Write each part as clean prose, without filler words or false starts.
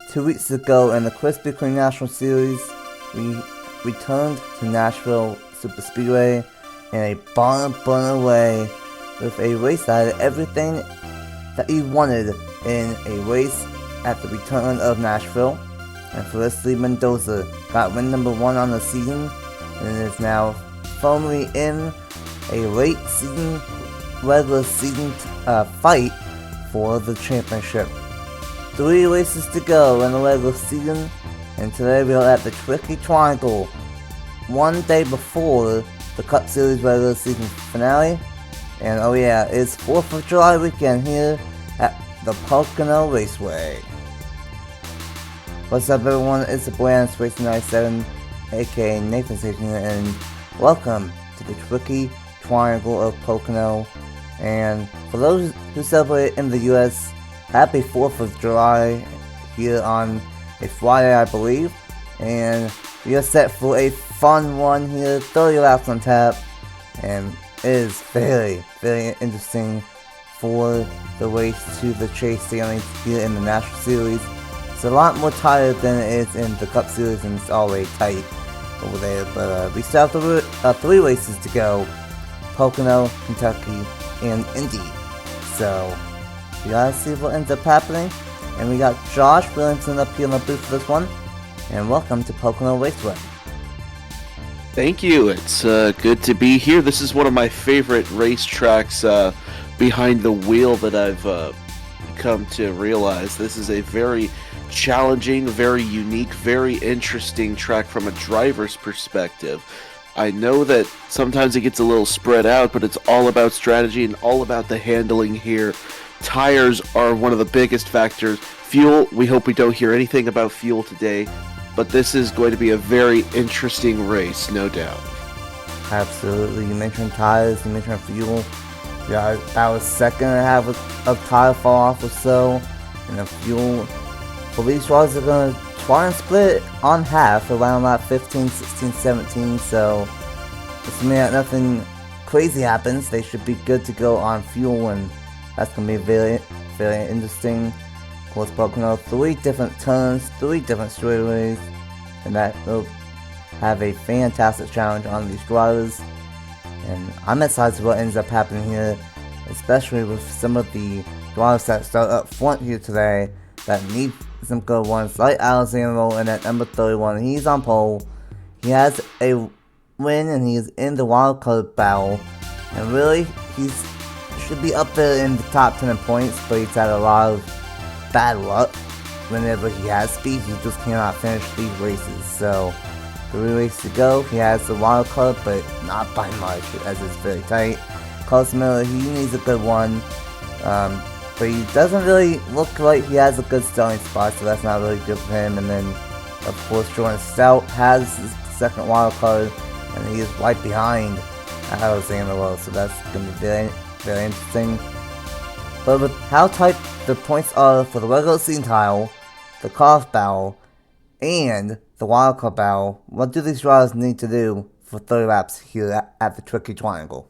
2 weeks ago in the Krispy Kreme National Series, we returned to Nashville Superspeedway in a barn way with a race that had everything that you wanted in a race at the return of Nashville. And Felicity Mendoza got win number 1 on the season and is now firmly in a regular season fight for the championship. 3 races to go in the regular season, and today we are at the Tricky Triangle, one day before the Cup Series regular season finale. And oh yeah, it's 4th of July weekend here at the Pocono Raceway. What's up everyone, it's the boy on Space 97, aka Nathan Stapleton, and welcome to the Tricky Triangle of Pocono. And for those who celebrate in the US, happy 4th of July here on a Friday, I believe. And we are set for a fun one here, 30 laps on tap. And it is very, very interesting for the race to the chase standings here in the National Series. It's a lot more tighter than it is in the Cup Series, and it's already tight over there. But we still have 3 races to go: Pocono, Kentucky, and Indy. So we gotta see what ends up happening. And we got Josh Williamson up here in the booth for this one. And welcome to Pocono Raceway. Thank you. It's good to be here. This is one of my favorite racetracks behind the wheel that I've come to realize. This is a very challenging, very unique, very interesting track from a driver's perspective. I know that sometimes it gets a little spread out, but it's all about strategy and all about the handling here. Tires are one of the biggest factors. Fuel, we hope we don't hear anything about fuel today, but this is going to be a very interesting race, no doubt. Absolutely. You mentioned tires, you mentioned fuel. Yeah, about a second and a half of tire fall off or so, and the fuel. Police drivers are going to try and split it on half around lap 15, 16, 17, so assuming that nothing crazy happens, they should be good to go on fuel, and that's going to be very, very interesting. Of course, Pocono, 3 different turns, 3 different straightaways, and that will have a fantastic challenge on these drivers. And I'm excited to what ends up happening here, especially with some of the drivers that start up front here today that need some good ones, like Alexander and at number 31. He's on pole, he has a win, and he's in the wildcard battle, and really, he should be up there in the top 10 in points, but he's had a lot of bad luck. Whenever he has speed, he just cannot finish these races. So 3 races to go, he has the wild card, but not by much, as it's very tight. Carlos Miller, he needs a good one, but he doesn't really look like he has a good starting spot, so that's not really good for him. And then, of course, Jordan Stout has his second wild card, and he is right behind Alexander Wells, so that's going to be very, very interesting. But with how tight the points are for the regular season title, the cutoff battle, and the wildcard battle, what do these drivers need to do for 30 laps here at the Tricky Triangle?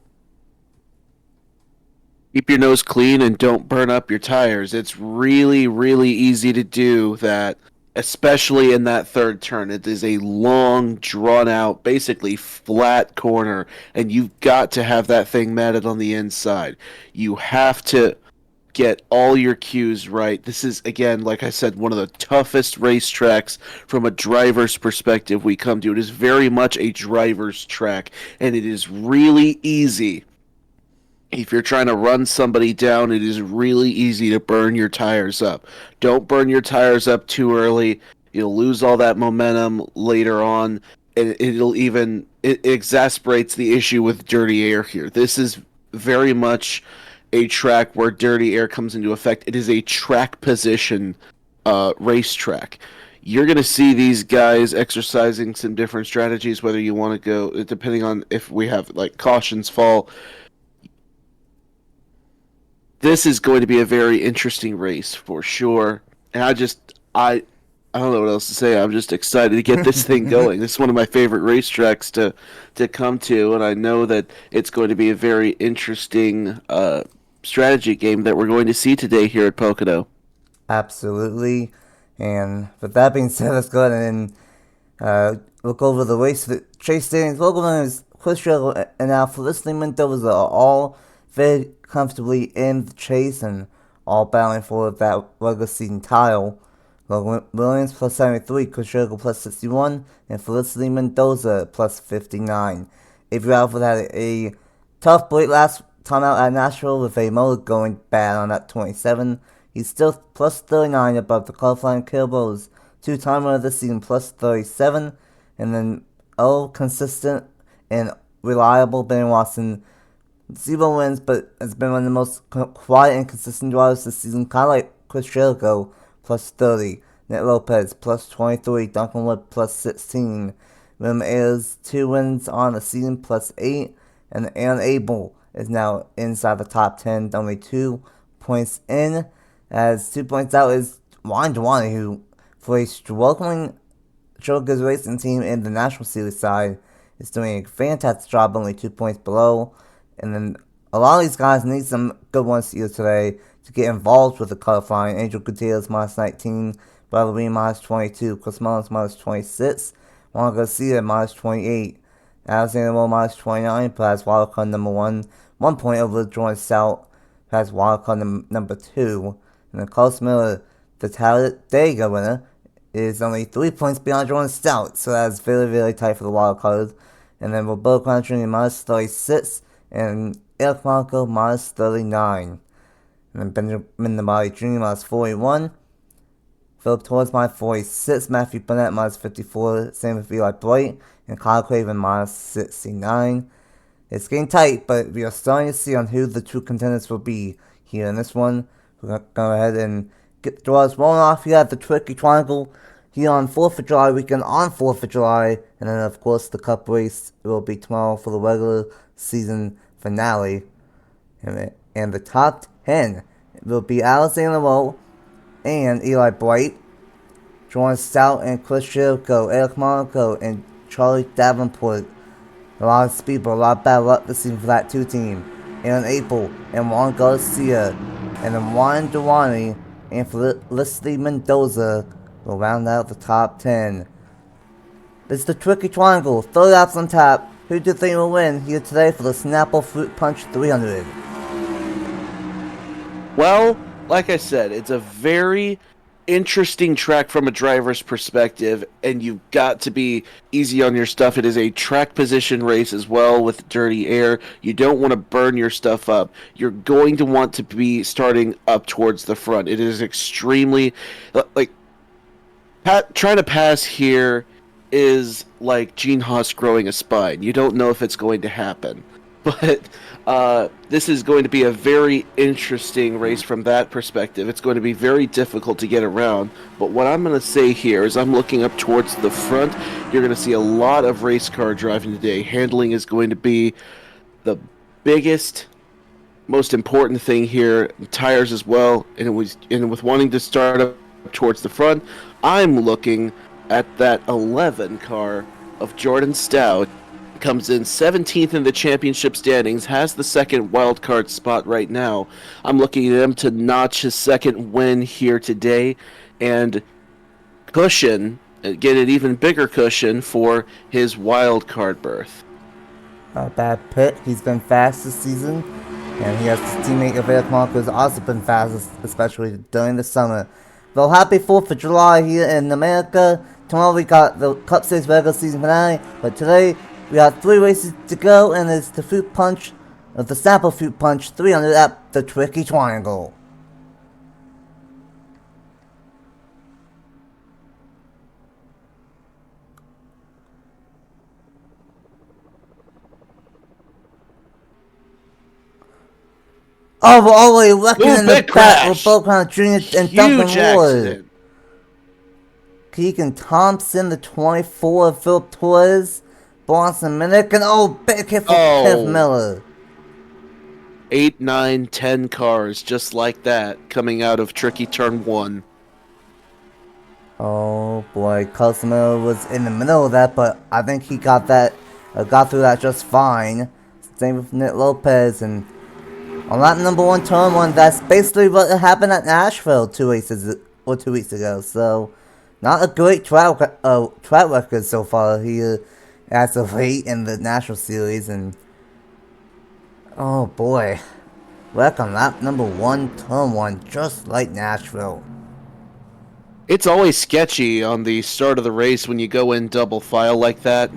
Keep your nose clean and don't burn up your tires. It's really, really easy to do that, especially in that third turn. It is a long, drawn-out, basically flat corner, and you've got to have that thing matted on the inside. You have to get all your cues right. This is, again, like I said, one of the toughest racetracks from a driver's perspective we come to. It is very much a driver's track, and it is really easy. If you're trying to run somebody down, it is really easy to burn your tires up. Don't burn your tires up too early. You'll lose all that momentum later on, and it exasperates the issue with dirty air here. This is very much a track where dirty air comes into effect. It is a track position racetrack. You're going to see these guys exercising some different strategies, whether you want to go, depending on if we have like cautions fall. This is going to be a very interesting race for sure. And I don't know what else to say. I'm just excited to get this thing going. This is one of my favorite racetracks to come to, and I know that it's going to be a very interesting strategy game that we're going to see today here at Pocono. Absolutely. And with that being said, let's go ahead and look over the race for the chase standings. Local winners Chris Jericho and now Felicity Mendoza are all very comfortably in the chase and all battling for that regular season title. Logan Williams plus 73, Chris Jericho plus 61, and Felicity Mendoza plus 59. Avery Alford had a tough break last time out at Nashville with a motor going bad on that 27. He's still plus 39 above the qualifying Kilbo's two-time winner this season plus 37. And then consistent and reliable Ben Watson. 0 wins, but has been one of the most quiet and consistent drivers this season, kind of like Chris Jericho, plus 30. Nick Lopez, plus 23. Duncan Wood, plus 16. William Ayers, 2 wins on the season, plus 8. And Aaron Abel is now inside the top 10, only 2 points in. As 2 points out is Juan Duane, who, for a struggling Joker's racing team in the National Series side, is doing a fantastic job, only 2 points below. And then a lot of these guys need some good ones here today to get involved with the qualifying. Angel Gutierrez minus 19, Ballerine minus 22, Chris Mullins minus 26, Juan Garcia minus 28, Alexander Moore minus 29, but has wildcard number 1 point over Jordan Stout, who has wildcard number 2. And then Carlos Miller, the Talladega winner, is only 3 points beyond Jordan Stout, so that's very, very tight for the wildcard. And then Roberto Connor Jr. minus 36, and Eric Marco minus 39. And then Benjamin Namari Jr. minus 41. Philip Torres minus 46. Matthew Burnett minus 54. Same with Eli Bright. And Kyle Craven minus 69. It's getting tight, but we are starting to see on who the true contenders will be here in this one. We're going to go ahead and get the draws rolling off here at the Tricky Triangle here on 4th of July weekend on 4th of July. And then, of course, the Cup race will be tomorrow for the regular season finale. And the top 10 will be Alexander Lowe and Eli Bright, Jordan Stout and Chris Jericho, Eric Monaco, and Charlie Davenport. A lot of speed, but a lot of bad luck this season for that 2 team. Aaron April and Juan Garcia, and then Juan Duane and Felicity Mendoza will round out the top 10. It's the Tricky Triangle, 3 laps on tap. Who do you think will win here today for the Snapple Fruit Punch 300? Well, like I said, it's a very interesting track from a driver's perspective, and you've got to be easy on your stuff. It is a track position race as well with dirty air. You don't want to burn your stuff up. You're going to want to be starting up towards the front. It is extremely, like, trying to pass here is like Gene Haas growing a spine. You don't know if it's going to happen. But this is going to be a very interesting race from that perspective. It's going to be very difficult to get around. But what I'm going to say here is I'm looking up towards the front. You're going to see a lot of race car driving today. Handling is going to be the biggest, most important thing here. Tires as well. And with wanting to start up towards the front, I'm looking at that 11 car of Jordan Stout. Comes in 17th in the championship standings, has the second wildcard spot right now. I'm looking at him to notch his second win here today and get an even bigger cushion for his wildcard berth. Not a bad pick. He's been fast this season, and he has his teammate Eric Marco who's also been fast, especially during the summer. Well, happy 4th of July here in America. Tomorrow we got the Cup Series regular season finale, but today we got 3 races to go, and it's the Fruit Punch, the Snapple Fruit Punch 300 at the Tricky Triangle. Oh, we're already looking in the back with Pocono Jr. and Duncan Wood. Keegan Thompson, the 24, Philip Torres, Bronson Minnick, and big hit for Kenneth Miller. 8, 9, 10 cars just like that coming out of Tricky Turn 1. Oh boy, Carlos Miller was in the middle of that, but I think he got through that just fine. Same with Nick Lopez, and on that number 1 turn 1, that's basically what happened at Nashville 2 races or 2 weeks ago. So, not a great track record so far here as of late in the National Series. And oh boy, back on lap number 1, turn 1, just like Nashville. It's always sketchy on the start of the race when you go in double file like that.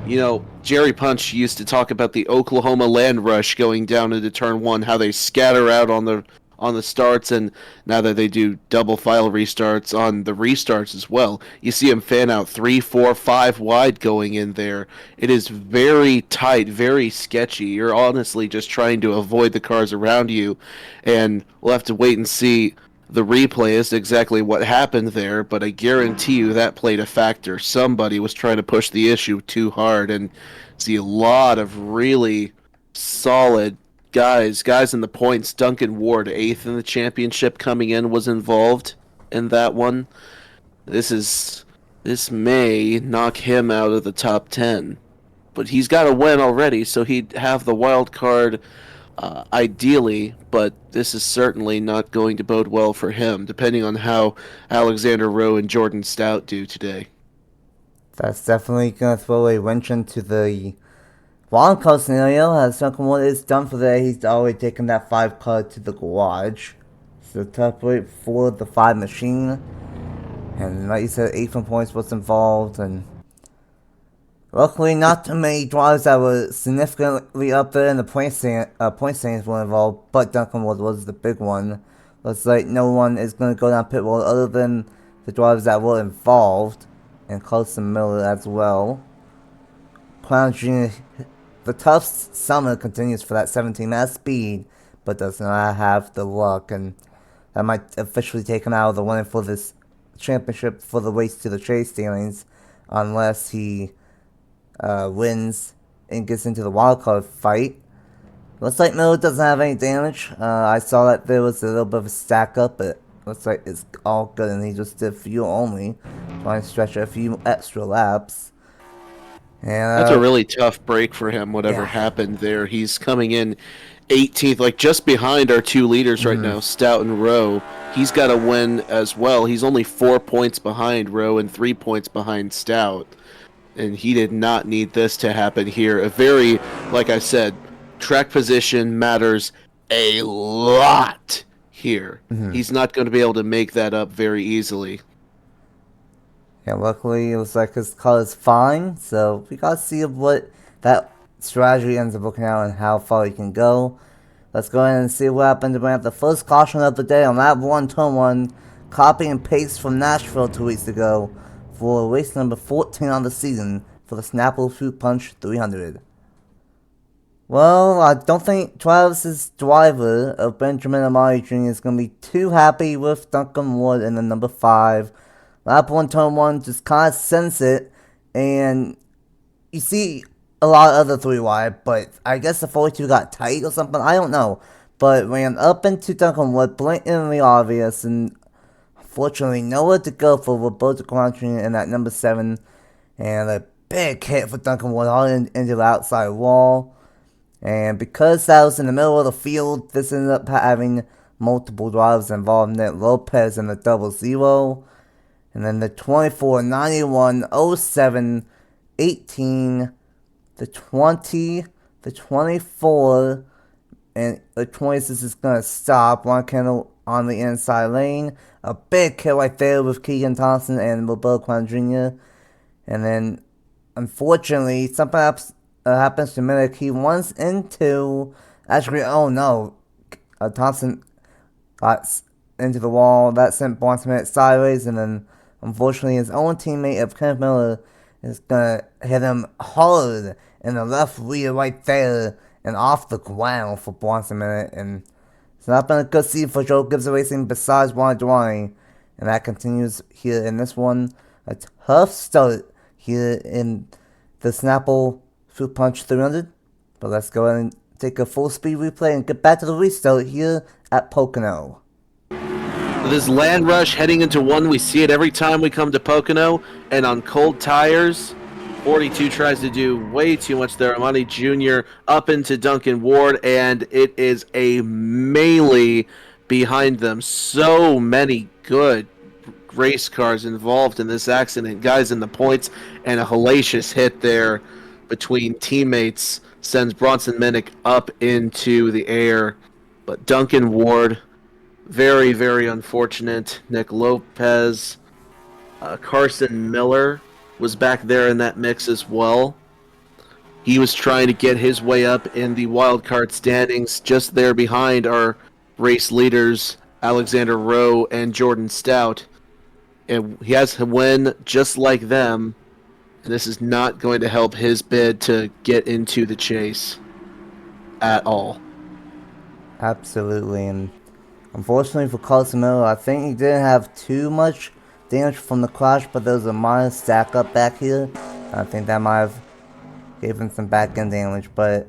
You know, Jerry Punch used to talk about the Oklahoma land rush going down into turn 1, how they scatter out on the starts, and now that they do double file restarts on the restarts as well, you see them fan out 3, 4, 5 wide going in there. It is very tight, very sketchy. You're honestly just trying to avoid the cars around you, and we'll have to wait and see the replay as to exactly what happened there, but I guarantee you that played a factor. Somebody was trying to push the issue too hard, and see a lot of really solid guys in the points. Duncan Ward, 8th in the championship, coming in, was involved in that one. This may knock him out of the top 10, but he's got a win already, so he'd have the wild card ideally, but this is certainly not going to bode well for him, depending on how Alexander Rowe and Jordan Stout do today. That's definitely going to throw a wrench into the wild card scenario. As Duncan Wood is done for the day, he's already taken that 5 car to the garage. So tough wait for the 5 machine. And like you said, 8 from points was involved, and luckily not too many drivers that were significantly up there in the point standings were involved, but Duncan Wood was the big one. Looks like no one is going to go down pit road other than the drivers that were involved, and Carson Miller as well. Crown Jr., the tough summer continues for that 17 at speed, but does not have the luck, and that might officially take him out of the running for this championship for the race to the chase standings, unless he wins and gets into the wildcard fight. Looks like Miller doesn't have any damage. I saw that there was a little bit of a stack up, but looks like it's all good, and he just did fuel only, trying to stretch a few extra laps. And that's a really tough break for him, whatever happened there. He's coming in 18th, like just behind our 2 leaders right now, Stout and Rowe. He's got a win as well. He's only 4 points behind Rowe and 3 points behind Stout. And he did not need this to happen here. A very, like I said, track position matters a lot here. He's not going to be able to make that up very easily. Yeah, luckily it looks like his car is fine, so we gotta see what that strategy ends up looking out and how far he can go. Let's go ahead and see what happens when we have the first caution of the day on lap 1, turn 1. Copy and paste from Nashville 2 weeks ago for race number 14 on the season for the Snapple Fruit Punch 300. Well, I don't think Travis's driver of Benjamin Amari Jr. is going to be too happy with Duncan Wood in the number 5. Lap 1, turn 1, just kind of sense it, and you see a lot of other 3 wide, but I guess the 42 got tight or something, I don't know. But ran up into Duncan Wood, blatantly obvious, and unfortunately nowhere to go for Roberto Contrini in that number 7, and a big hit for Duncan Wood all into the outside wall. And because that was in the middle of the field, this ended up having multiple drivers involved in it. Lopez in the 00. And then the 24, 91, 07, 18, the 20, the 24, and the 26 is going to stop. One candle on the inside lane. A big hit right there with Keegan Thompson and Roberto Quan Jr. And then, unfortunately, something happens to Milik. He runs into... Actually, oh no. Thompson got into the wall. That sent Bondsmith sideways, and then unfortunately his own teammate of Kenneth Miller is gonna hit him hard in the left rear right there and off the ground for Bondsmith, and it's not been a good season for Joe Gibbs Racing besides Juan Duane, and that continues here in this one. A tough start here in the Snapple Fruit Punch 300, but let's go ahead and take a full speed replay and get back to the restart here at Pocono. This land rush heading into 1, we see it every time we come to Pocono, and on cold tires, 42 tries to do way too much there. Amani Jr. up into Duncan Ward, and it is a melee behind them. So many good race cars involved in this accident. Guys in the points, and a hellacious hit there between teammates sends Bronson Minnick up into the air. But Duncan Ward, very, very unfortunate. Nick Lopez, Carson Miller was back there in that mix as well. He was trying to get his way up in the wild card standings, just there behind our race leaders, Alexander Rowe and Jordan Stout. And he has to win just like them, and this is not going to help his bid to get into the chase at all. Absolutely, and unfortunately for Carson Miller, I think he didn't have too much damage from the crash, but there was a minor stack up back here. I think that might have gave him some back end damage, but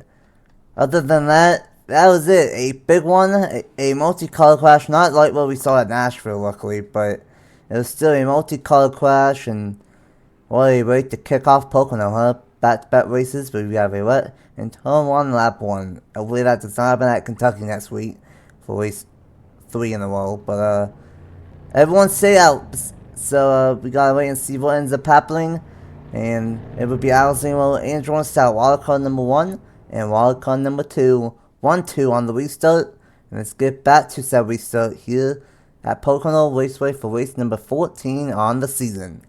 other than that, that was it. A big one, a multi-color crash, not like what we saw at Nashville, luckily, but it was still a multi-color crash, and what a way to kick off Pocono, huh? Back-to-back races, but we have a wet and turn 1, lap 1. Hopefully that does not happen at Kentucky next week for race 3 in a row, but everyone stay out, so we gotta wait and see what ends up happening, and it would be Alexander and Jordan Stout, wildcard number 1 and wildcard number 2, 1-2 on the restart, and let's get back to that restart here at Pocono Raceway for race number 14 on the season.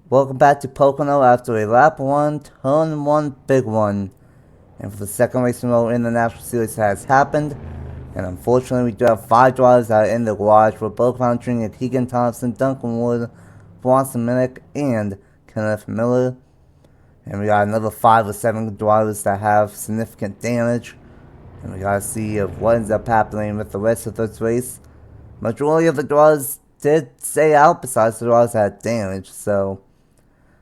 Welcome back to Pocono after a lap 1, turn 1, big one. And for the second race in a row in the National Series has happened. And unfortunately, we do have 5 drivers that are in the garage. We're both featuring Keegan Thompson, Duncan Wood, Bronson Minnick, and Kenneth Miller. And we got another 5 or 7 drivers that have significant damage. And we gotta see what ends up happening with the rest of this race. Majority of the drivers did stay out besides the drivers that had damage, so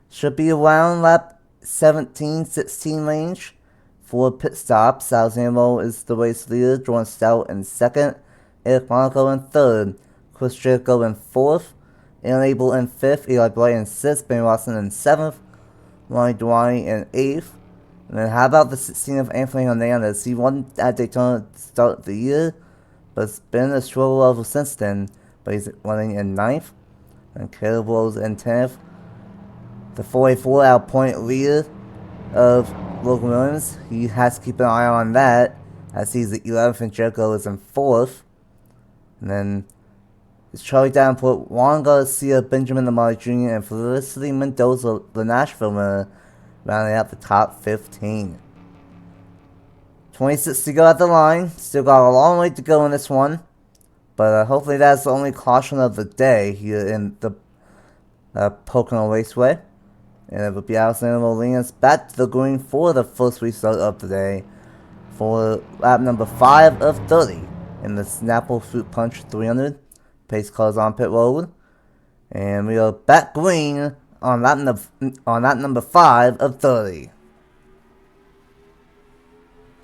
should be around lap 17-16 range for pit stops. Alexander is the race leader, Jordan Stout in 2nd, Eric Monaco in 3rd, Chris Jericho in 4th, Aaron Abel in 5th, Eli Bright in 6th, Ben Watson in 7th, Ronnie Dwyer in 8th. And then how about the 16th Anthony Hernandez? He won at Daytona to start the year, but it's been a struggle level since then, but he's running in 9th, and Caleb Rose in 10th. The 44 out point leader of Logan Williams, he has to keep an eye on that, as he's the 11th and Jericho is in 4th. And then it's Charlie Davenport, Juan Garcia, Benjamin Lamar Jr., and Felicity Mendoza, the Nashville winner, rounding out the top 15. 26 to go at the line, still got a long way to go in this one, but hopefully that's the only caution of the day here in the Pocono Raceway. And it will be Alexander Molina's back to the green for the first restart of the day for lap number 5 of 30 in the Snapple Fruit Punch 300. Pace cars on pit road. And we are back green on lap number 5 of 30.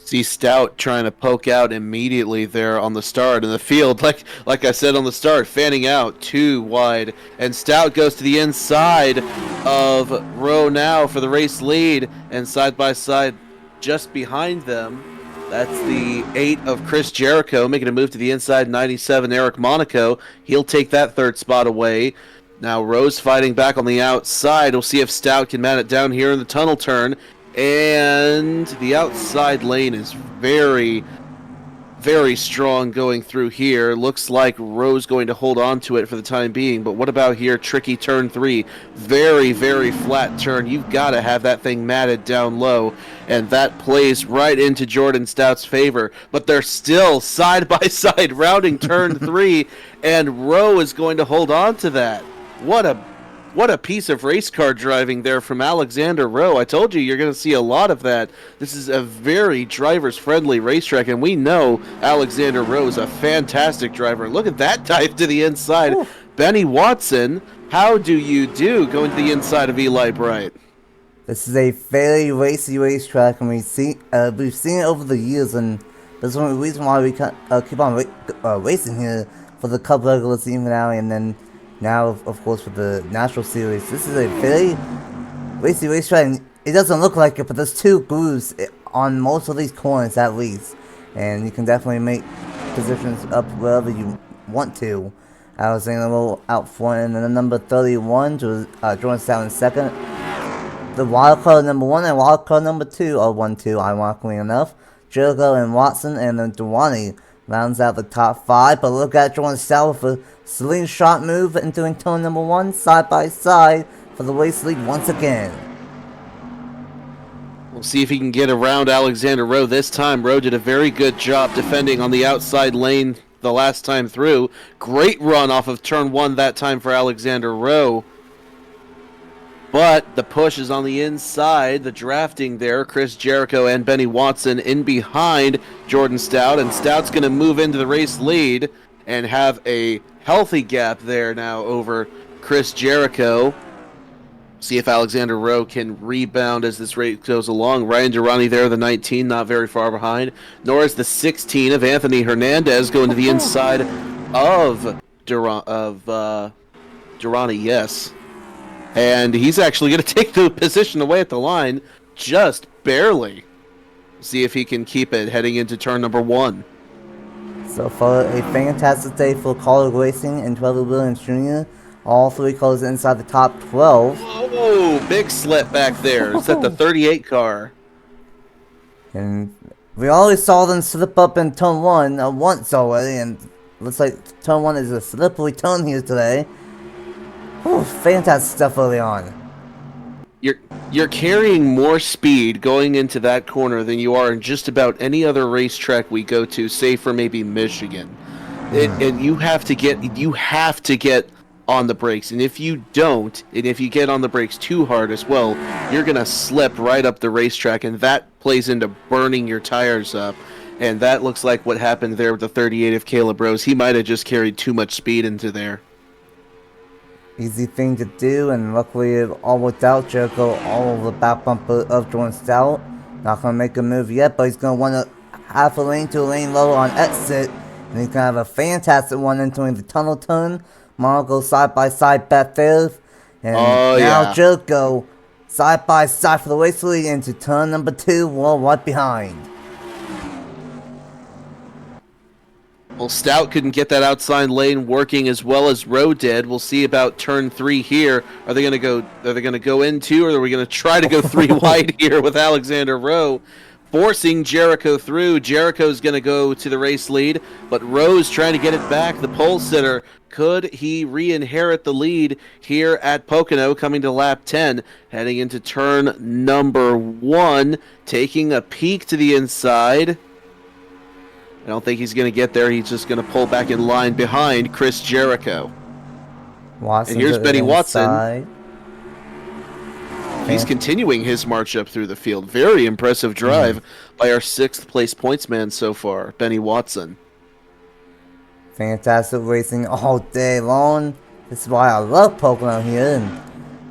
See Stout trying to poke out immediately there on the start in the field. Like I said on the start, fanning out too wide. And Stout goes to the inside of Rowe now for the race lead. And side by side just behind them, that's the 8 of Chris Jericho making a move to the inside, 97 Eric Monaco. He'll take that 3rd spot away. Now Rowe's fighting back on the outside. We'll see if Stout can man it down here in the tunnel turn. And the outside lane is very, very strong going through here. Looks like Rowe's going to hold on to it for the time being. But what about here? Tricky turn 3. Very, very flat turn. You've got to have that thing matted down low. And that plays right into Jordan Stout's favor. But they're still side by side rounding turn 3. And Rowe is going to hold on to that. What a piece of race car driving there from Alexander Rowe. I told you you're going to see a lot of that. This is a very driver's-friendly racetrack, and we know Alexander Rowe is a fantastic driver. Look at that dive to the inside. Ooh. Benny Watson, how do you do going to the inside of Eli Bright? This is a very racy racetrack, and we've seen it over the years, and there's one reason why we keep on racing here for the Cup regular season finale, and then now, of course, for the National Series. This is a very racy racetrack, and it doesn't look like it, but there's 2 grooves on most of these corners at least. And you can definitely make positions up wherever you want to Alexander Rowe out front, and then the number 31, Jordan Stout in second. The wild card number 1 and wild card number 2 are 1-2, ironically enough. Jericho and Watson, and then Duwani rounds out the top 5. But look at Jordan Stout with a slingshot move entering turn number 1, side by side for the race lead once again. We'll see if he can get around Alexander Rowe this time. Rowe did a very good job defending on the outside lane the last time through. Great run off of turn 1 that time for Alexander Rowe. But the push is on the inside. The drafting there, Chris Jericho and Benny Watson in behind Jordan Stout. And Stout's going to move into the race lead and have a healthy gap there now over Chris Jericho. See if Alexander Rowe can rebound as this race goes along. Ryan Durrani there, the 19, not very far behind. Nor is the 16 of Anthony Hernandez going to the inside of Durrani, yes. And he's actually going to take the position away at the line, just barely. See if he can keep it heading into turn number 1. So far, a fantastic day for Colorado Racing and Trevor Williams Jr. All 3 cars inside the top 12. Whoa, big slip back there. It's at the 38 car. And we already saw them slip up in turn 1 once already, and looks like turn 1 is a slippery turn here today. Whew, fantastic stuff early on. You're carrying more speed going into that corner than you are in just about any other racetrack we go to, save for maybe Michigan. And you have to get on the brakes, and if you don't, and if you get on the brakes too hard as well, you're gonna slip right up the racetrack, and that plays into burning your tires up. And that looks like what happened there with the 38 of Caleb Rose. He might have just carried too much speed into there. Easy thing to do, and luckily it all worked out. Jericho all over the back bumper of Jordan Stout. Not gonna make a move yet, but he's gonna want a half a lane to a lane lower on exit, and he's gonna have a fantastic one entering the tunnel turn. Monaco side by side back there, and now Jericho side by side for the race lead into turn number 2, well right behind. Well, Stout couldn't get that outside lane working as well as Rowe did. We'll see about turn 3 here. Are they going to go in 2, or are we going to try to go 3 wide here with Alexander Rowe forcing Jericho through? Jericho's going to go to the race lead, but Rowe's trying to get it back. The pole sitter, could he re-inherit the lead here at Pocono, coming to lap 10, heading into turn number 1, taking a peek to the inside. I don't think he's going to get there. He's just going to pull back in line behind Chris Jericho. Watson, and here's Benny Watson. He's continuing his march up through the field. Very impressive drive by our 6th place pointsman so far, Benny Watson. Fantastic racing all day long. This is why I love Pocono here. And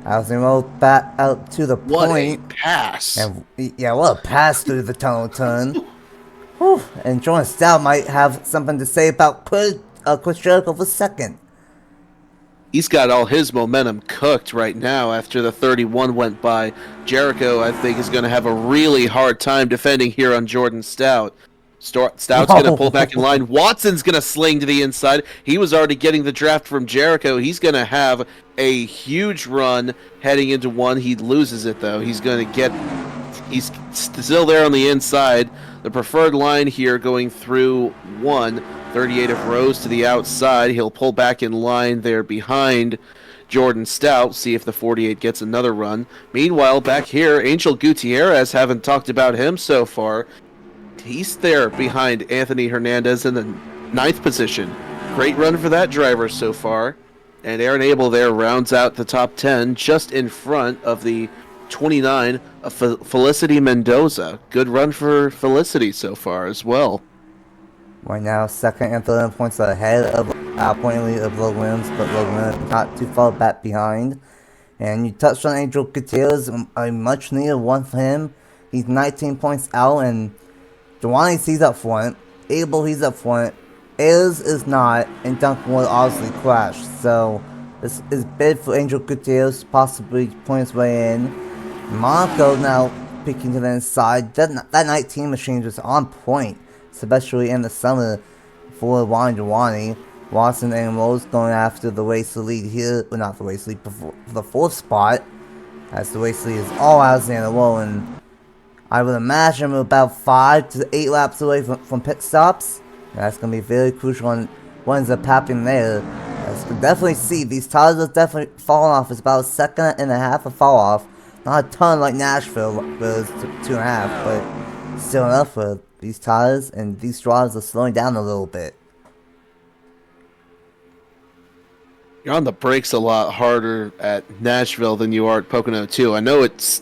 Alexander back out to the point. What a pass. And yeah, what a pass through the tunnel turn. Whew. And Jordan Stout might have something to say about Chris Jericho for second. He's got all his momentum cooked right now after the 31 went by. Jericho, I think, is going to have a really hard time defending here on Jordan Stout. Stout's going to pull back in line. Watson's going to sling to the inside. He was already getting the draft from Jericho. He's going to have a huge run heading into 1. He loses it, though. He's still there on the inside. The preferred line here going through 1. 38 of Rose to the outside. He'll pull back in line there behind Jordan Stout. See if the 48 gets another run. Meanwhile, back here, Angel Gutierrez, haven't talked about him so far. He's there behind Anthony Hernandez in the 9th position. Great run for that driver so far. And Aaron Abel there rounds out the top 10 just in front of the 29 of Felicity Mendoza. Good run for Felicity so far as well. Right now, second and third points ahead of our point lead of Logan Williams, but Logan Williams not too far back behind. And you touched on Angel Gutierrez, a much needed one for him. He's 19 points out, and Duwani, he's up front. Abel, he's up front. Ayers is not, and Duncan Wood obviously crashed. So this is big for Angel Gutierrez to possibly point his way in. Monaco now picking to the inside. That 19 machine was on point, especially in the summer for Ryan Duwani. Watson and Rose going after the race lead here. Well, not the race lead, but for the 4th spot. As the race lead is all Alexander Rowe, and I would imagine we're about 5 to 8 laps away from pit stops. That's going to be very crucial on what ends up happening there. As you can definitely see, these tires are definitely falling off. It's about a second and a half of fall off. Not a ton like Nashville, where it's 2.5, but still enough for these tires, and these drivers are slowing down a little bit. You're on the brakes a lot harder at Nashville than you are at Pocono too. I know that's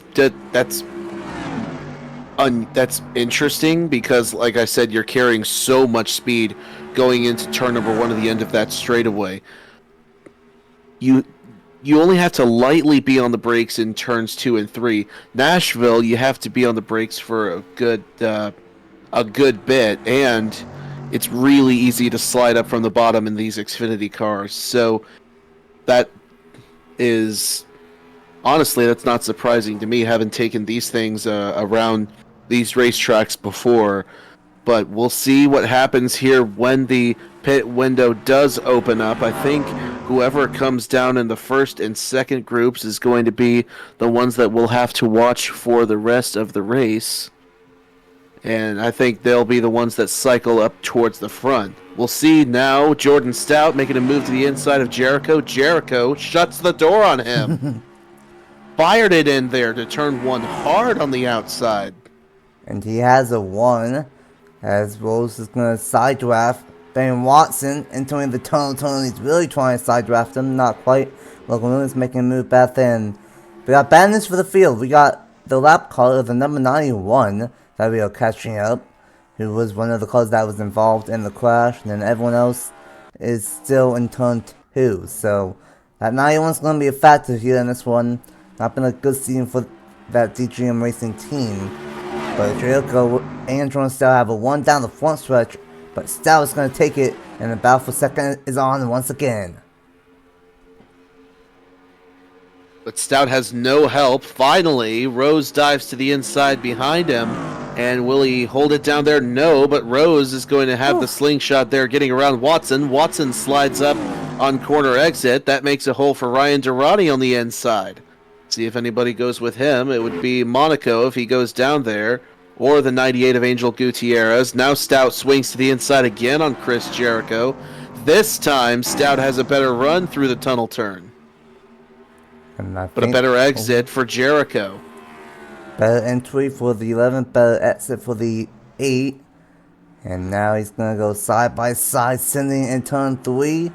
interesting because, like I said, you're carrying so much speed going into turn number 1 at the end of that straightaway. You only have to lightly be on the brakes in turns 2 and 3. Nashville, you have to be on the brakes for a good bit, and it's really easy to slide up from the bottom in these Xfinity cars. So that is, honestly, that's not surprising to me, having taken these things around these racetracks before. But we'll see what happens here when the pit window does open up. I think whoever comes down in the first and second groups is going to be the ones that we'll have to watch for the rest of the race. And I think they'll be the ones that cycle up towards the front. We'll see now Jordan Stout making a move to the inside of Jericho. Jericho shuts the door on him. Fired it in there to turn 1 hard on the outside. And he has a 1, as Rose is going to side draft Ben Watson entering the tunnel. He's really trying to side draft him, not quite. Logan Williams making a move back then. We got bad news for the field. We got the lap caller, the number 91, that we are catching up, who was one of the cars that was involved in the crash, and then everyone else is still in turn 2. So that 91's going to be a factor here in this one. Not been a good season for that DGM Racing team. But Jericho and Jordan Stout have a 1 down the front stretch, but Stout is going to take it, and the battle for second is on once again. But Stout has no help. Finally, Rose dives to the inside behind him. And will he hold it down there? No, but Rose is going to have the slingshot there getting around Watson. Watson slides up on corner exit. That makes a hole for Ryan Durrani on the inside. See if anybody goes with him. It would be Monaco if he goes down there, or the 98 of Angel Gutierrez. Now Stout swings to the inside again on Chris Jericho. This time, Stout has a better run through the tunnel turn. But a better exit for Jericho. Better entry for the 11, better exit for the 8. And now he's going to go side by side, sending in turn 3.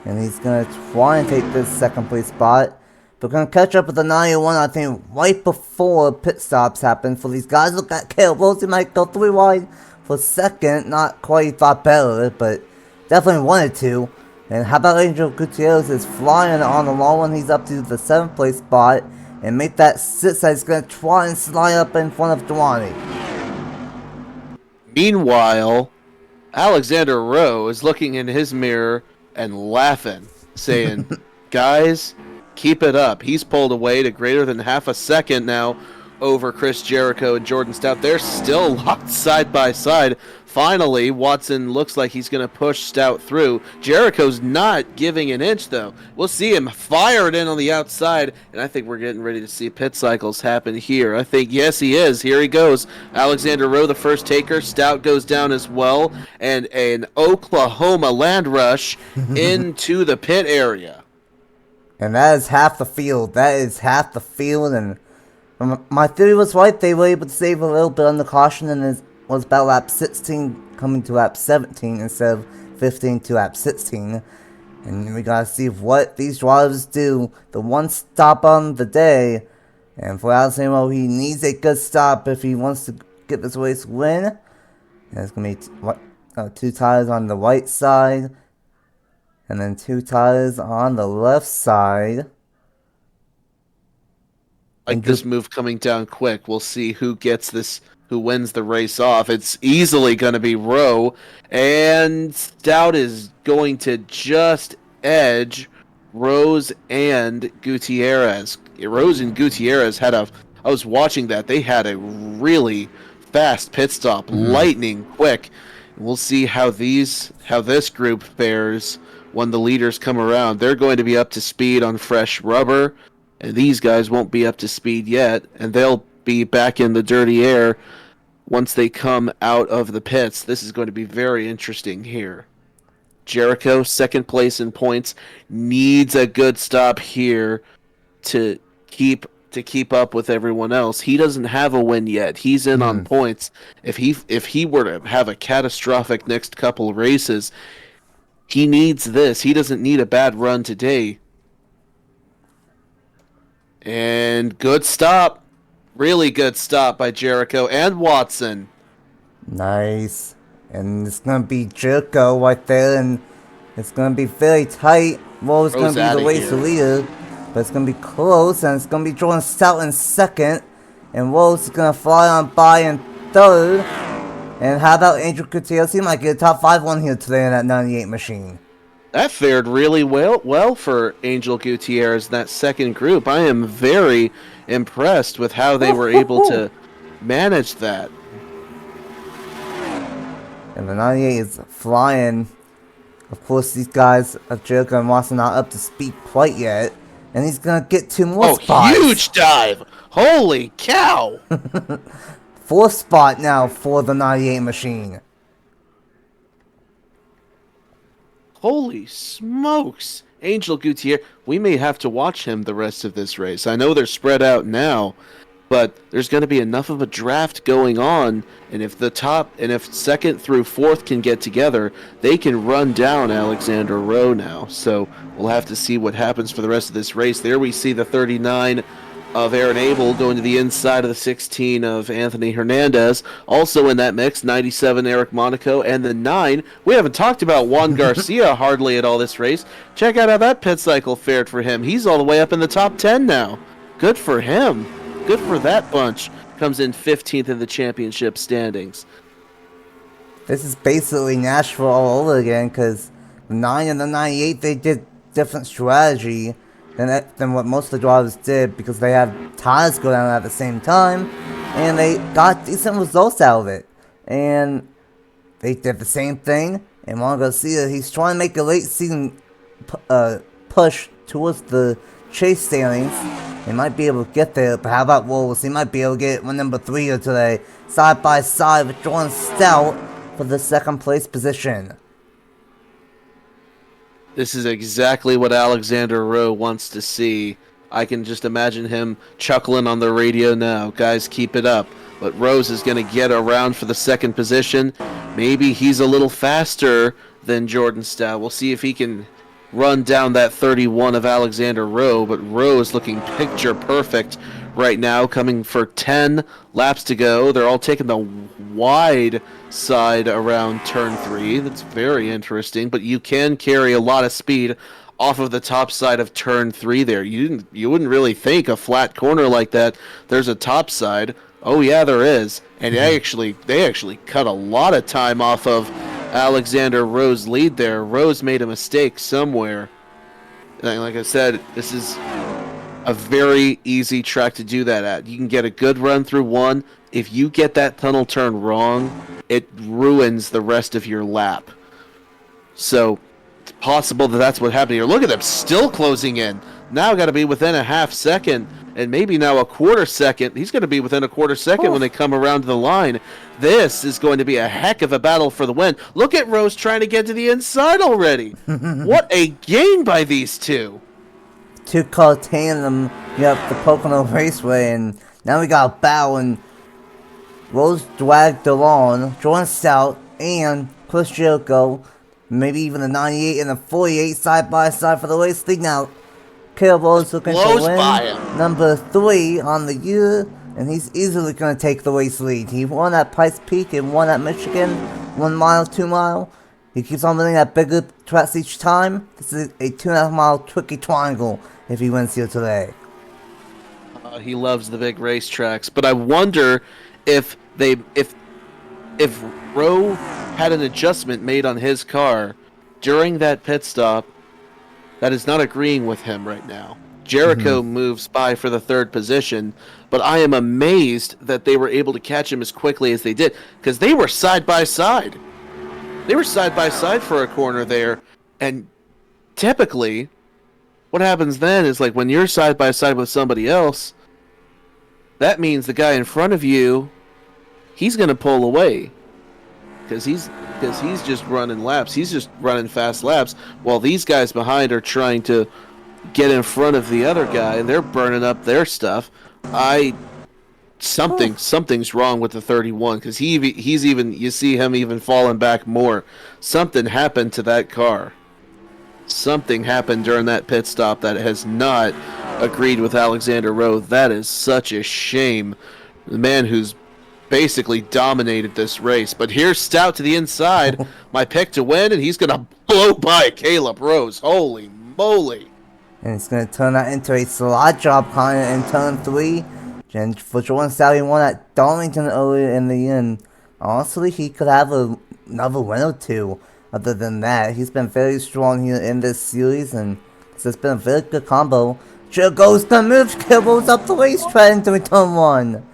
And he's going to try and take this second place spot. We're going to catch up with the 91, I think, right before pit stops happen for these guys. Look at Caleb Rose, he might go 3 wide for second. Not quite thought better, but definitely wanted to. And how about Angel Gutierrez is flying on the long one. He's up to the 7th place spot. And make that 6 that he's going to try and slide up in front of Durrani. Meanwhile, Alexander Rowe is looking in his mirror and laughing, saying, guys, keep it up. He's pulled away to greater than half a second now over Chris Jericho and Jordan Stout. They're still locked side by side. Finally, Watson looks like he's going to push Stout through. Jericho's not giving an inch, though. We'll see him fire it in on the outside, and I think we're getting ready to see pit cycles happen here. I think, yes, he is. Here he goes. Alexander Rowe, the first taker. Stout goes down as well, and an Oklahoma land rush into the pit area. And that is half the field. That is half the field, and my theory was right. They were able to save a little bit on the caution, and it was about lap 16 coming to lap 17 instead of 15 to lap 16. And we gotta see what these drivers do. The one stop on the day. And for Alexander, he needs a good stop if he wants to get this race win. And it's gonna be 2 tires on the right side. And then 2 tires on the left side. Like this move coming down quick. We'll see who gets this, who wins the race off. It's easily going to be Rowe. And Stout is going to just edge Rose and Gutierrez. Rose and Gutierrez had I was watching that. They had a really fast pit stop, lightning quick. We'll see how this group fares when the leaders come around. They're going to be up to speed on fresh rubber, and these guys won't be up to speed yet, and they'll be back in the dirty air once they come out of the pits. This is going to be very interesting here. Jericho, second place in points, needs a good stop here to keep up with everyone else. He doesn't have a win yet. He's in on points. If he were to have a catastrophic next couple of races, he needs this. He doesn't need a bad run today. And good stop. Really good stop by Jericho and Watson. Nice. And it's going to be Jericho right there, and it's going to be very tight. Well, it's going to be the race leader, but it's going to be close, and it's going to be Jordan Stout in second, and Rose is going to fly on by in third. And how about Angel Gutierrez? He might get a top 5 one here today in that 98 machine. That fared really well for Angel Gutierrez in that second group. I am very impressed with how they were able to manage that. And the 98 is flying. Of course, these guys, Jericho and Watson, not up to speed quite yet. And he's going to get 2 more spots. Huge dive! Holy cow! 4th spot now for the 98 machine. Holy smokes! Angel Gutierrez, we may have to watch him the rest of this race. I know they're spread out now, but there's going to be enough of a draft going on, and if second through 4th can get together, they can run down Alexander Rowe now. So we'll have to see what happens for the rest of this race. There we see the 39 of Aaron Abel going to the inside of the 16 of Anthony Hernandez. Also in that mix, 97 Eric Monaco, and the 9. We haven't talked about Juan Garcia hardly at all this race. Check out how that pit cycle fared for him. He's all the way up in the top 10 now. Good for him. Good for that bunch. Comes in 15th in the championship standings. This is basically Nashville all over again, because the 9 and the 98, they did different strategy than what most of the drivers did, because they had tires go down at the same time, and they got decent results out of it. And they did the same thing, and Juan Garcia, he's trying to make a late season push towards the chase standings. He might be able to get there, but how about Wolves? He might be able to get one number 3 here today, side by side with Jordan Stout for the 2nd place position. This is exactly what Alexander Rowe wants to see. I can just imagine him chuckling on the radio now. Guys, keep it up. But Rose is going to get around for the 2nd position. Maybe he's a little faster than Jordan Stout. We'll see if he can run down that 31 of Alexander Rowe. But Rowe is looking picture perfect right now, coming for 10 laps to go. They're all taking the wide side around turn 3. That's very interesting, but you can carry a lot of speed off of the top side of turn 3 there. You wouldn't really think a flat corner like that there's a top side. Oh yeah, there is. And they actually cut a lot of time off of Alexander Rowe's lead there. Rose made a mistake somewhere. And like I said, this is a very easy track to do that at. You can get a good run through 1. If you get that tunnel turn wrong, it ruins the rest of your lap. So it's possible that that's what happened here. Look at them still closing in. Now got to be within a half second, and maybe now a quarter second. He's going to be within a quarter second when they come around to the line. This is going to be a heck of a battle for the win. Look at Rose trying to get to the inside already. What a gain by these two. 2-car tandem, the Pocono Raceway, and now we got a battle, and Rose dragged along Jordan Stout and Chris Jericho, maybe even the 98 and the 48 side by side for the race lead. Now, Caleb Rose looking to win number 3 on the year, and he's easily going to take the race lead. He won at Pikes Peak and won at Michigan, 1 mile, 2 mile. He keeps on winning at bigger tracks each time. This is a 2.5 mile tricky triangle if he wins here today. He loves the big racetracks, but I wonder if Rowe had an adjustment made on his car during that pit stop that is not agreeing with him right now. Jericho moves by for the 3rd position, but I am amazed that they were able to catch him as quickly as they did, because they were side by side. They were side by side for a corner there, and typically, what happens then is like when you're side by side with somebody else, that means the guy in front of you, he's gonna pull away because he's just running laps. He's just running fast laps, while these guys behind are trying to get in front of the other guy, and they're burning up their stuff. Something's wrong with the 31 because he's even, you see him even falling back more. Something happened to that car. Something happened during that pit stop that has not agreed with Alexander Rowe. That is such a shame. The man who's basically dominated this race. But here's Stout to the inside. My pick to win, and he's gonna blow by Caleb Rose. Holy moly! And it's going to turn that into a slot job kind of in turn 3. And for Jordan Stout, he won at Darlington earlier in the year. And honestly, he could have another win or two. Other than that, he's been very strong here in this series. And it's just been a very good combo. Here goes the move. Kibbles up the racetrack into turn 1.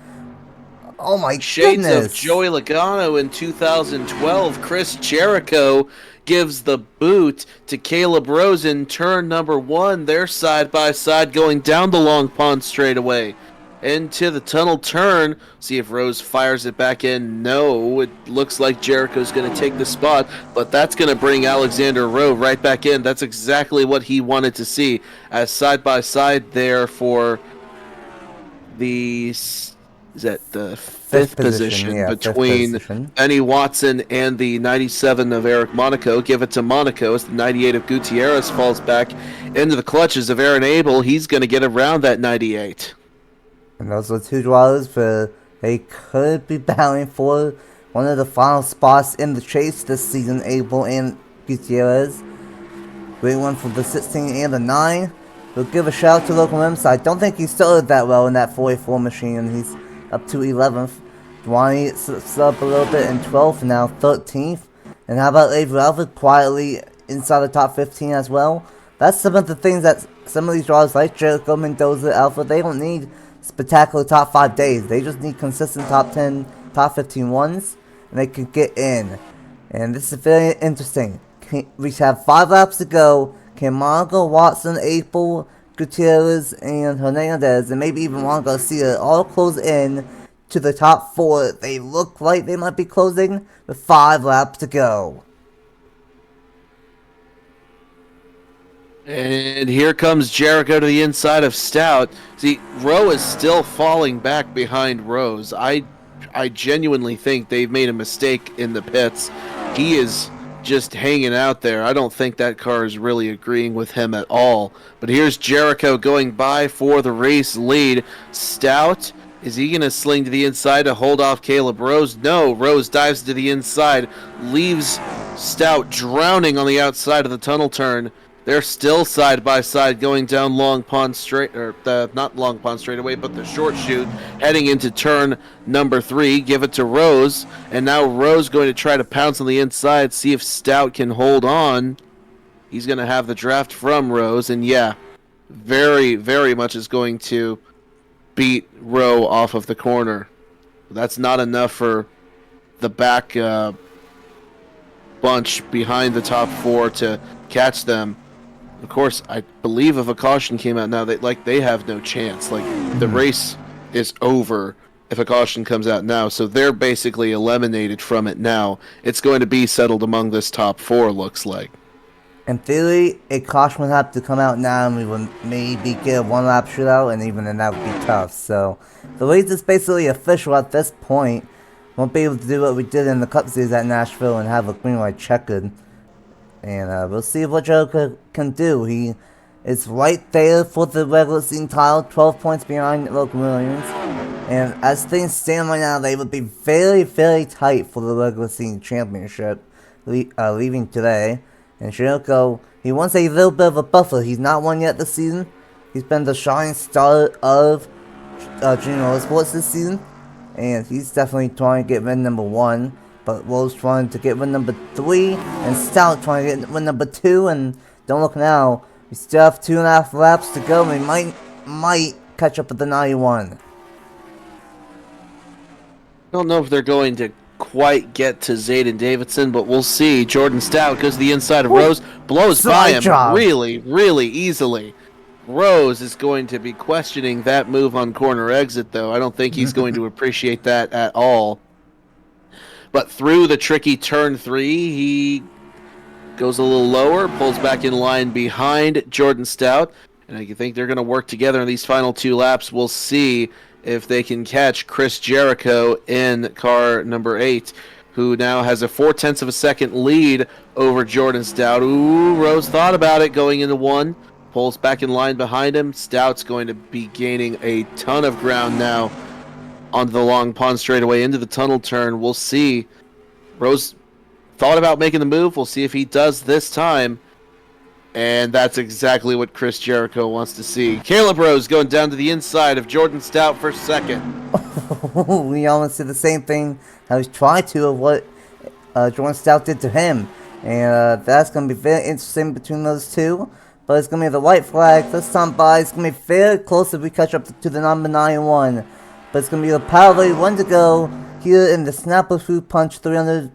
Oh my Shades goodness. of Joey Logano in 2012. Chris Jericho gives the boot to Caleb Rose in turn number 1. They're side by side going down the long pond straightaway into the tunnel turn. See if Rose fires it back in. No, it looks like Jericho's going to take the spot, but that's going to bring Alexander Rowe right back in. That's exactly what he wanted to see, as side by side there for the... Is that the fifth position yeah, between Benny Watson and the 97 of Eric Monaco? Give it to Monaco as the 98 of Gutierrez falls back into the clutches of Aaron Abel. He's going to get around that 98. And those are two drivers, but they could be battling for one of the final spots in the chase this season, Abel and Gutierrez. Great one for the 16 and the 9. We'll give a shout out to Local Rims. I don't think he started that well in that 44 machine, and he's up to 11th. Dwani slips up a little bit in 12th, and now 13th. And how about Avery Alford quietly inside the top 15 as well? That's some of the things that some of these drivers like Jericho, Mendoza, Alford, they don't need spectacular top 5 days. They just need consistent top 10, top 15 ones, and they can get in. And this is very interesting. We have 5 laps to go. Can Monaco, Watson, April, Gutierrez, and Hernandez, and maybe even Juan Garcia all close in to the top 4? They look like they might be closing with 5 laps to go. And here comes Jericho to the inside of Stout. See, Rowe is still falling back behind Rose. I genuinely think they've made a mistake in the pits. He is just hanging out there. I don't think that car is really agreeing with him at all. But here's Jericho going by for the race lead. Stout, is he going to sling to the inside to hold off Caleb Rose? No, Rose dives to the inside, leaves Stout drowning on the outside of the tunnel turn. They're still side by side going down Long Pond straight, or not Long Pond straightaway, but the short chute heading into turn number 3. Give it to Rose, and now Rose going to try to pounce on the inside, see if Stout can hold on. He's going to have the draft from Rose, and yeah, very, very much is going to beat Rowe off of the corner. That's not enough for the back bunch behind the top 4 to catch them. Of course, I believe if a caution came out now, they have no chance. Like, the race is over if a caution comes out now, so they're basically eliminated from it now. It's going to be settled among this top 4, looks like. In theory, a caution would have to come out now, and we would maybe get a one-lap shootout, and even then that would be tough. So, the race is basically official at this point. Won't be able to do what we did in the Cup Series at Nashville and have a green light checkered. And we'll see what Joker can do. He is right there for the regular season title, 12 points behind Logan Williams. And as things stand right now, they would be very, very tight for the regular season championship leaving today. And Shiroko, he wants a little bit of a buffer. He's not won yet this season. He's been the shining star of Junior Motorsports this season. And he's definitely trying to get win number 1. But Rose trying to get win number 3, and Stout trying to get win number 2, and don't look now, we still have 2.5 laps to go, and we might catch up with the 91. I don't know if they're going to quite get to Zayden Davidson, but we'll see. Jordan Stout goes to the inside of Whew. Rose, blows by Slide him job. really, really easily. Rose is going to be questioning that move on corner exit, though. I don't think he's going to appreciate that at all. But through the tricky turn 3, he goes a little lower, pulls back in line behind Jordan Stout, and I think they're going to work together in these final 2 laps. We'll see if they can catch Chris Jericho in car number 8, who now has a 0.4 of a second lead over Jordan Stout. Ooh, Rose thought about it going into 1, pulls back in line behind him. Stout's going to be gaining a ton of ground now onto the long pond straightaway into the tunnel turn. We'll see. Rose thought about making the move. We'll see if he does this time. And that's exactly what Chris Jericho wants to see. Caleb Rose going down to the inside of Jordan Stout for second. We almost did the same thing I was trying to of what Jordan Stout did to him. And that's going to be very interesting between those two. But it's going to be the white flag this time by. It's going to be very close if we catch up to the number 9-1. But it's going to be the power 1 to go here in the Snapple Fruit Punch 300.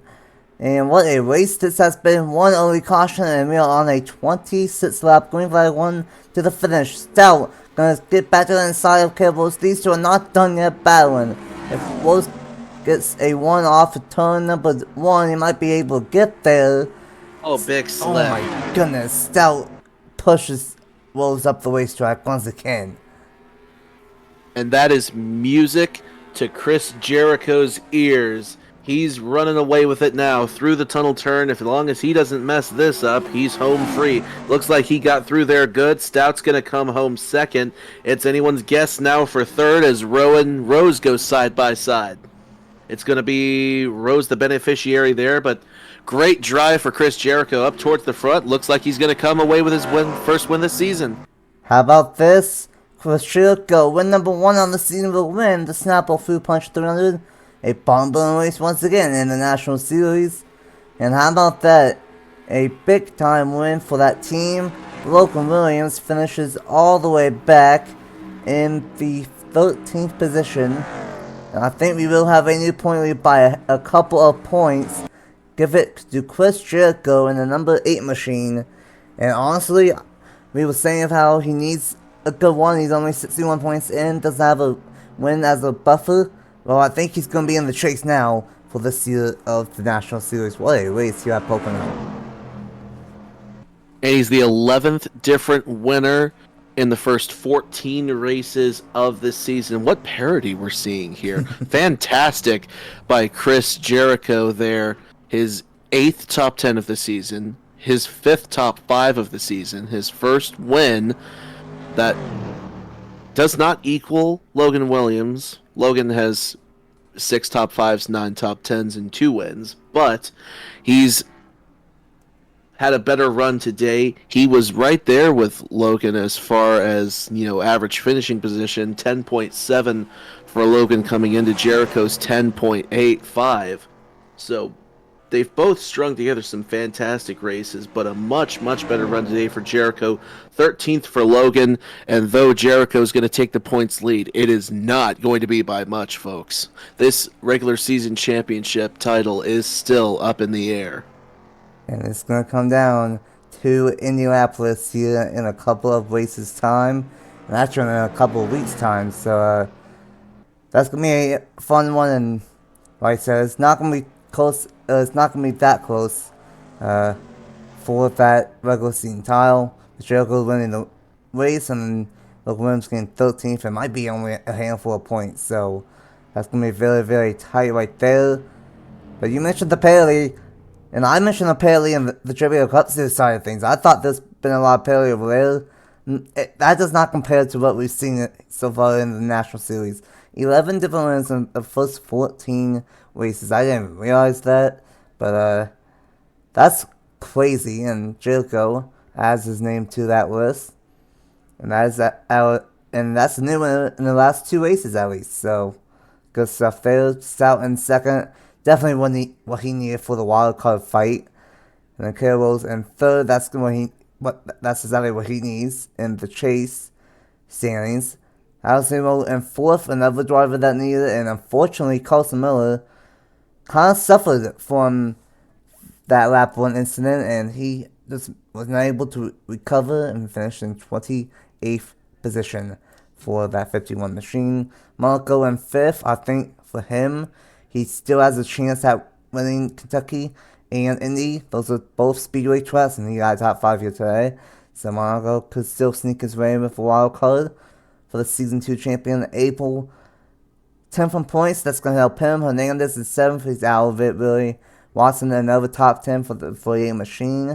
And what a race this has been. 1 early caution, and we are on a 26th lap, green flag 1 to the finish. Stout gonna get back to the inside of Cables. These two are not done yet battling. If Rose gets a 1 off of turn number 1, he might be able to get there. Oh, big slip. Oh my goodness, Stout pushes Rose up the racetrack once again. And that is music to Chris Jericho's ears. He's running away with it now through the tunnel turn. If as long as he doesn't mess this up, he's home free. Looks like he got through there good. Stout's going to come home second. It's anyone's guess now for third as Rowan Rose goes side by side. It's going to be Rose the beneficiary there, but great drive for Chris Jericho up towards the front. Looks like he's going to come away with his first win this season. How about this? Chris Jericho, win number 1 on the season, will win the Snapple Fruit Punch 300. A bomb race once again in the National Series. And how about that? A big time win for that team. Logan Williams finishes all the way back in the 13th position. And I think we will have a new point lead by a couple of points. Give it to Chris Jericho in the number 8 machine. And honestly, we were saying of how he needs a good one. He's only 61 points in, doesn't have a win as a buffer. Well, I think he's going to be in the chase now for this year of the National Series. What a race here at Pocono. And he's the 11th different winner in the first 14 races of this season. What parity we're seeing here. Fantastic by Chris Jericho there. His 8th top 10 of the season. His 5th top 5 of the season. His first win that does not equal Logan Williams. Logan has 6 top 5s, 9 top 10s, and 2 wins. But he's had a better run today. He was right there with Logan as far as, average finishing position. 10.7 for Logan coming into Jericho's 10.85. So they've both strung together some fantastic races, but a much, much better run today for Jericho. 13th for Logan, and though Jericho's going to take the points lead, it is not going to be by much, folks. This regular season championship title is still up in the air. And it's going to come down to Indianapolis here in a couple of races' time. And actually in a couple of weeks' time. So that's going to be a fun one. And like I said, it's not going to be close. It's not going to be that close for that regular season title. Jericho winning the race, and Logan Williams getting 13th. It might be only a handful of points, so that's going to be very, very tight right there. But you mentioned the parity, and I mentioned the parity in the Trivia Cup Series side of things. I thought there's been a lot of parity over there. That does not compare to what we've seen so far in the National Series. 11 different wins in the first 14 races. I didn't realize that, but that's crazy. And Jericho adds his name to that list, and that's the new winner in the last 2 races at least. So good stuff there. Stout in second, definitely what he needed for the wild card fight. And then Carol's in third. That's exactly what he needs in the chase standings. Alessandro in fourth, another driver that needed it, and unfortunately Carson Miller kind of suffered from that lap 1 incident, and he just was not able to recover and finish in 28th position for that 51 machine. Monaco in 5th. I think for him, he still has a chance at winning Kentucky and Indy. Those are both speedway tracks, and he got top 5 here today. So Monaco could still sneak his way with a wild card for the Season 2 champion. April 10 from points, that's going to help him. Hernandez is 7th, he's out of it really. Watson another top 10 for the 48 machine.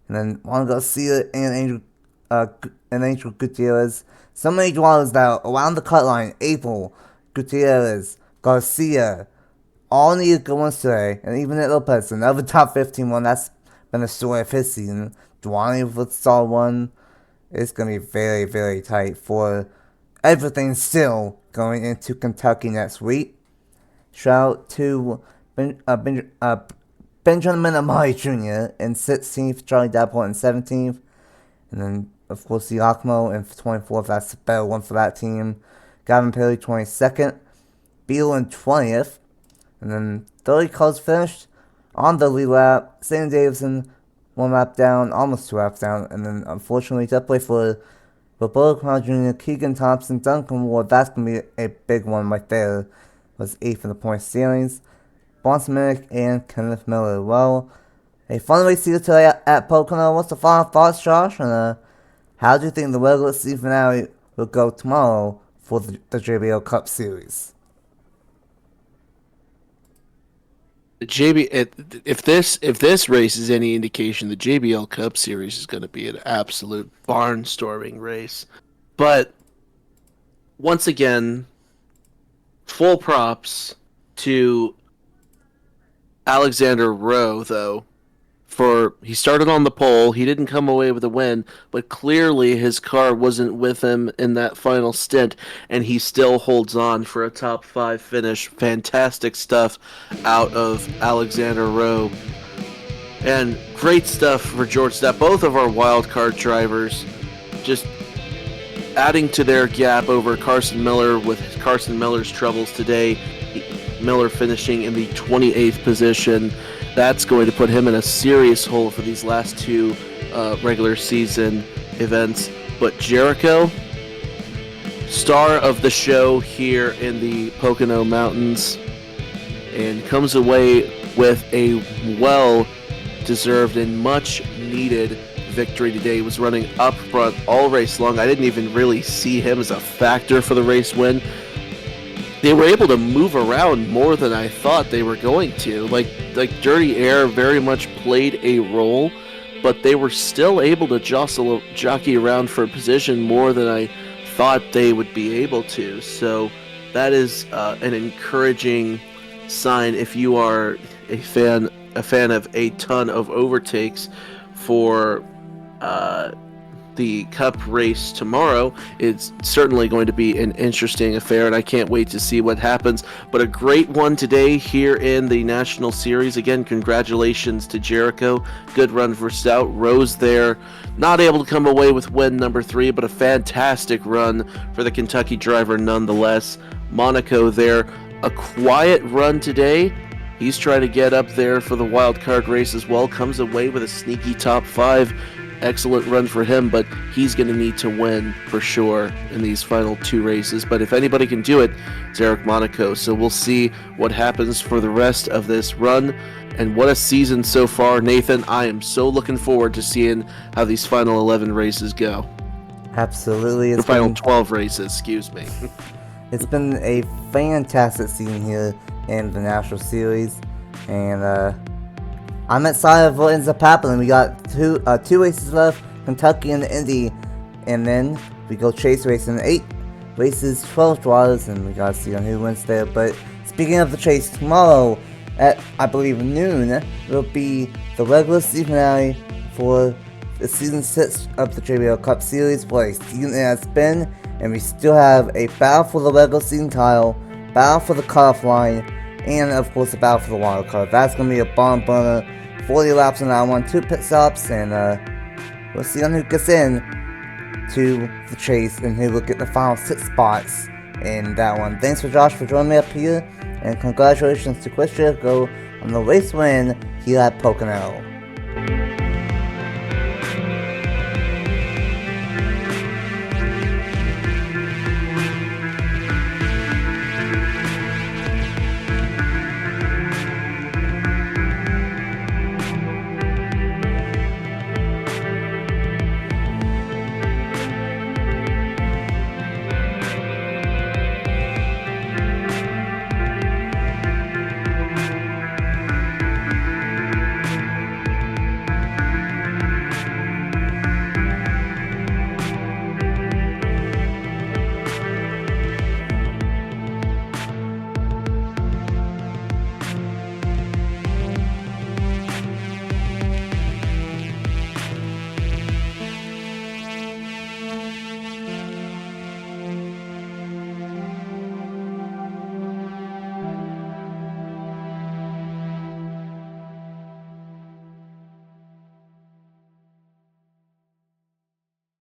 And then Juan Garcia and Angel Gutierrez. So many drivers that are around the cut line. April, Gutierrez, Garcia, all need good ones today. And even at Lopez, another top 15 one. That's been the story of his season. Duani with star one. It's going to be very, very tight for everything still going into Kentucky next week. Shout out to Benjamin Amari Jr. in 16th, Charlie Davenport in 17th, and then, of course, Giacomo in 24th. That's the better one for that team. Gavin Perry, 22nd. Beal in 20th. And then 30 cars finished on the lead lap. Sam Davidson, 1 lap down, almost 2 laps down. And then, unfortunately, definitely for Roberto Crown Jr., Keegan Thompson, Duncan Ward, that's going to be a big one right there. Was 8th in the point standings. Bonson Minnick and Kenneth Miller. Well, a fun race here today at Pocono. What's the final thoughts, Josh? And how do you think the regular season finale will go tomorrow for the JBL Cup Series? If this race is any indication, the JBL Cup Series is going to be an absolute barnstorming race. But once again, full props to Alexander Rowe, though, for he started on the pole. He didn't come away with a win, but clearly his car wasn't with him in that final stint, and he still holds on for a top 5 finish. Fantastic stuff out of Alexander Rowe. And great stuff for George Stepp. Both of our wild card drivers just adding to their gap over Carson Miller with Carson Miller's troubles today. Miller finishing in the 28th position. That's going to put him in a serious hole for these last 2 regular season events. But Jericho, star of the show here in the Pocono Mountains, and comes away with a well-deserved and much-needed victory today. He was running up front all race long. I didn't even really see him as a factor for the race win. They were able to move around more than I thought they were going to. Like Dirty Air very much played a role, but they were still able to jockey around for a position more than I thought they would be able to. So that is an encouraging sign if you are a fan of a ton of overtakes for the Cup race tomorrow. It's certainly going to be an interesting affair, and I can't wait to see what happens. But a great one today here in the National Series. Again, congratulations to Jericho. Good run for Stout. Rose there, not able to come away with win number 3, but a fantastic run for the Kentucky driver nonetheless. Monaco there, a quiet run today. He's trying to get up there for the wild card race as well. Comes away with a sneaky top 5. Excellent run for him, but he's going to need to win for sure in these final 2 races. But if anybody can do it, it's Eric Monaco. So we'll see what happens for the rest of this run. And what a season so far, Nathan. I am so looking forward to seeing how these final 11 races go. Absolutely. The final 12 races, excuse me. It's been a fantastic season here in the National Series. And I'm excited for what ends up happening. We got two races left, Kentucky and Indy, and then we go chase racing 8 races, 12 drivers, and we gotta see on who wins there. But speaking of the chase, tomorrow at I believe noon will be the regular season finale for the season 6 of the JBL Cup Series. What a season it has been, and we still have a battle for the regular season title, battle for the cutoff line, and of course the battle for the wild card. That's gonna be a barn burner. 40 laps on that one, 2 pit stops, and we'll see on who gets in to the chase and who will get the final 6 spots in that one. Thanks for Josh for joining me up here And congratulations to Chris Jericho on the race win here at Pocono.